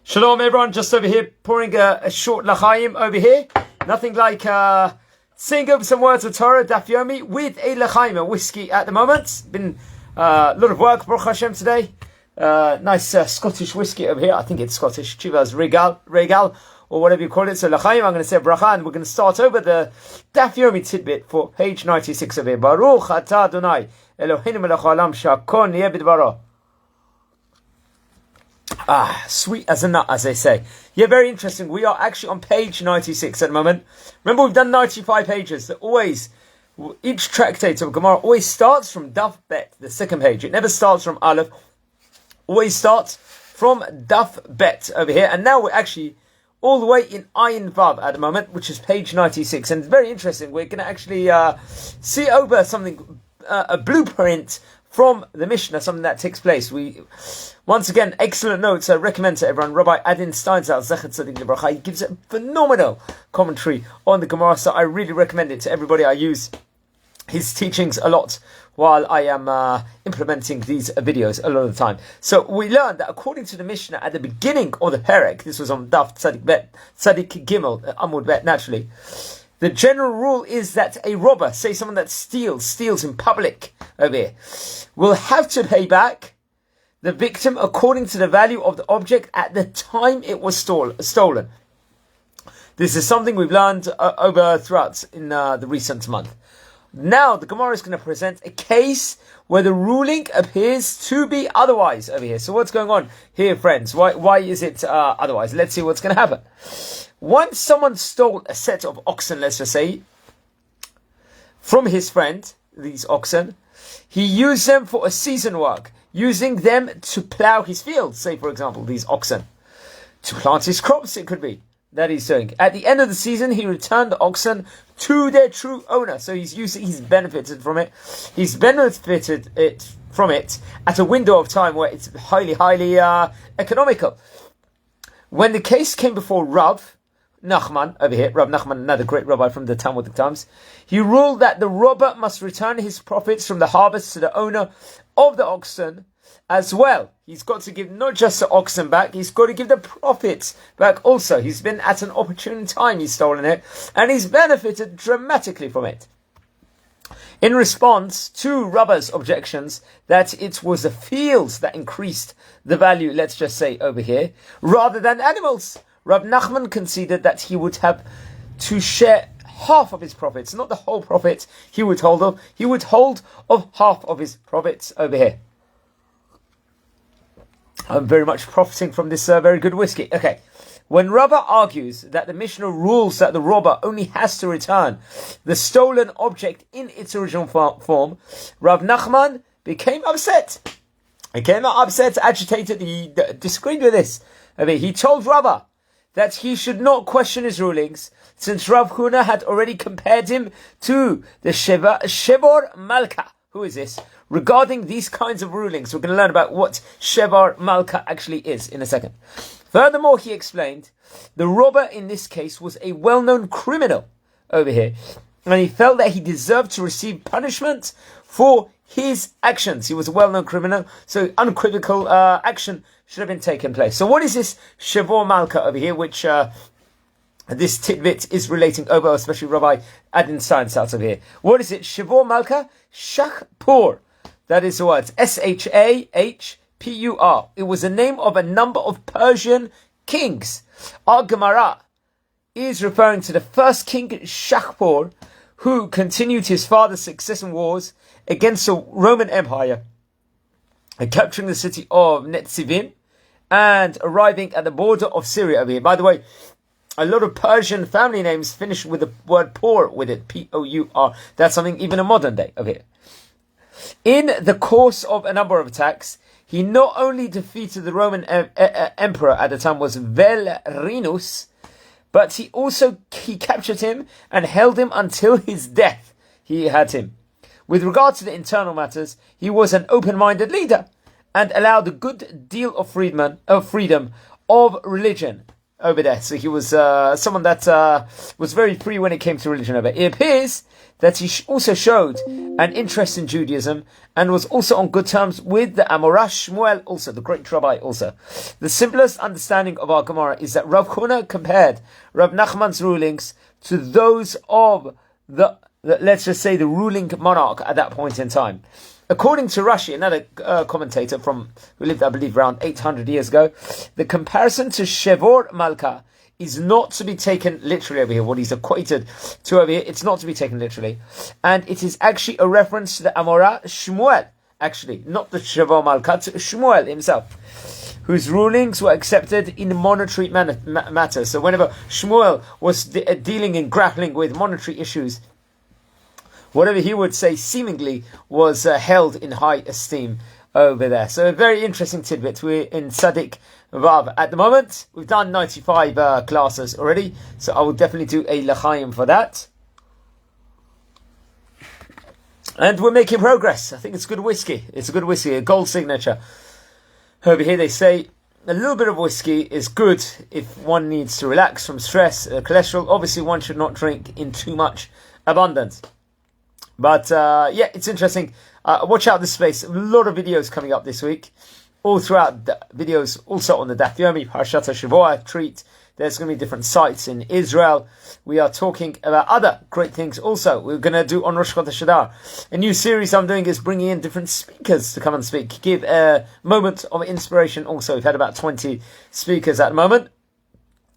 Shalom everyone, just over here pouring a short l'chaim over here. Nothing like saying over some words of Torah, Daf Yomi, with a l'chaim, a whiskey at the moment. Been a lot of work, Baruch Hashem, today. Nice Scottish whiskey over here. I think it's Scottish. Chivas Regal, or whatever you call it. So l'chaim, I'm going to say bracha, and we're going to start over the Daf Yomi tidbit for page 96 of here. Baruch atah Adonai, Eloheinu melech haolam, shehakol niyeh b'dvaro. Sweet as a nut, as they say. Yeah, very interesting. We are actually on page 96 at the moment. Remember, we've done 95 pages. So always, each tractate of Gemara always starts from Daf Bet, the second page. It never starts from Aleph. Always starts from Daf Bet over here. And now we're actually all the way in Ayin Vav at the moment, which is page 96. And it's very interesting. We're going to actually see over something, a blueprint from the Mishnah, something that takes place. Once again, excellent notes. I recommend to everyone. Rabbi Adin Steinzal, Zechet Tzaddik Lebracha, he gives a phenomenal commentary on the Gemara, so I really recommend it to everybody. I use his teachings a lot while I am implementing these videos a lot of the time. So we learned that according to the Mishnah at the beginning of the Perek, this was on Daf Tzaddik Gimel, Amud Bet, naturally, the general rule is that a robber, say someone that steals in public over here, will have to pay back the victim according to the value of the object at the time it was stolen. This is something we've learned throughout in the recent month. Now the Gemara is going to present a case where the ruling appears to be otherwise over here. So what's going on here, friends? Why is it otherwise? Let's see what's going to happen. Once someone stole a set of oxen, let's just say, from his friend, these oxen, he used them for a season work, using them to plow his fields, say for example, these oxen, to plant his crops, it could be, that he's doing. At the end of the season, he returned the oxen to their true owner. So he's benefited from it. He's benefited from it at a window of time where it's highly economical. When the case came before Rav Nachman, over here, Rav Nachman, another great rabbi from the Talmudic times, he ruled that the robber must return his profits from the harvest to the owner of the oxen as well. He's got to give not just the oxen back, he's got to give the profits back also. He's been at an opportune time, he's stolen it, and he's benefited dramatically from it. In response to Rabba's objections that it was the fields that increased the value, let's just say over here, rather than animals, Rav Nachman conceded that he would have to share half of his profits, not the whole profit he would hold of. He would hold of half of his profits over here. I'm very much profiting from this very good whiskey. Okay. When Rabba argues that the Mishnah rules that the robber only has to return the stolen object in its original form, Rav Nachman became upset. Agitated. He disagreed with this. I mean, he told Rabba that he should not question his rulings, since Rav Huna had already compared him to the Shevar Malka. Who is this? Regarding these kinds of rulings, we're going to learn about what Shevar Malka actually is in a second. Furthermore, he explained, the robber in this case was a well-known criminal over here, and he felt that he deserved to receive punishment for his actions. He was a well-known criminal, so unequivocal action should have been taken place. So what is this Shevar Malka over here, which this tidbit is relating over, especially Rabbi Adin Steinzal over here? What is it? Shevar Malka Shachpur. That is the word. Shahpur. It was the name of a number of Persian kings. Our Gemara is referring to the first king Shahpur, who continued his father's successive wars against the Roman Empire, and capturing the city of Netzivim and arriving at the border of Syria over here. By the way, a lot of Persian family names finish with the word pour with it, P-O-U-R. That's something even in modern day over here. In the course of a number of attacks, he not only defeated the Roman emperor at the time was Valerinus, but he captured him and held him until his death. He had him. With regard to the internal matters, he was an open-minded leader and allowed a good deal of freedom of religion over there. So he was someone that was very free when it came to religion over. It appears that he also showed an interest in Judaism and was also on good terms with the Amorah Shmuel, also the great rabbi. Also, the simplest understanding of our Gemara is that Rav Huna compared Rav Nachman's rulings to those of the let's just say the ruling monarch at that point in time. According to Rashi, another commentator who lived, I believe, around 800 years ago, the comparison to Shevor Malka is not to be taken literally over here. What he's equated to over here, it's not to be taken literally. And it is actually a reference to the Amorah Shmuel, actually, not the Shevor Malka, to Shmuel himself, whose rulings were accepted in monetary matters. So whenever Shmuel was dealing and grappling with monetary issues, whatever he would say seemingly was held in high esteem over there. So a very interesting tidbit. We're in Tzadik Vav at the moment. We've done 95 classes already, so I will definitely do a L'chaim for that. And we're making progress. I think it's good whiskey. It's a good whiskey, a gold signature. Over here they say a little bit of whiskey is good if one needs to relax from stress, cholesterol. Obviously one should not drink in too much abundance. But yeah, it's interesting. Watch out this space. A lot of videos coming up this week. All throughout the videos, also on the Daf Yomi, Parashat HaShavua treat. There's going to be different sites in Israel. We are talking about other great things also. We're going to do on Rosh Chodesh Adar. A new series I'm doing is bringing in different speakers to come and speak. Give a moment of inspiration also. We've had about 20 speakers at the moment.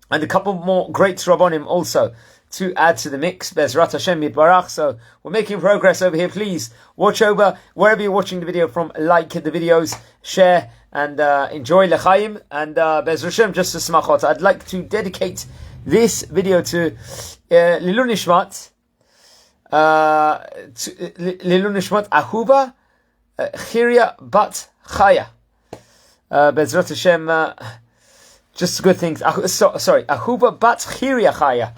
And a couple more great Rabbonim also to add to the mix. Bezrat Hashem Yitbarach. So we're making progress over here. Please watch over wherever you're watching the video from. Like the videos, share, and enjoy L'chaim. And Bezrat Hashem, just to smachot, I'd like to dedicate this video to Lilu Nishmat, Ahuba Chiria Bat Chaya. Bezrat Hashem, just good things. Sorry, Ahuba Bat Chiria Chaya.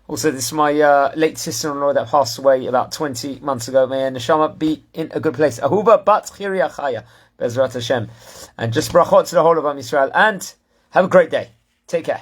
Also, this is my late sister-in-law that passed away about 20 months ago. May her neshama be in a good place. Ahuba bat chiria chaya, Bezrat Hashem. And just brachot to the whole of Am Yisrael. And have a great day. Take care.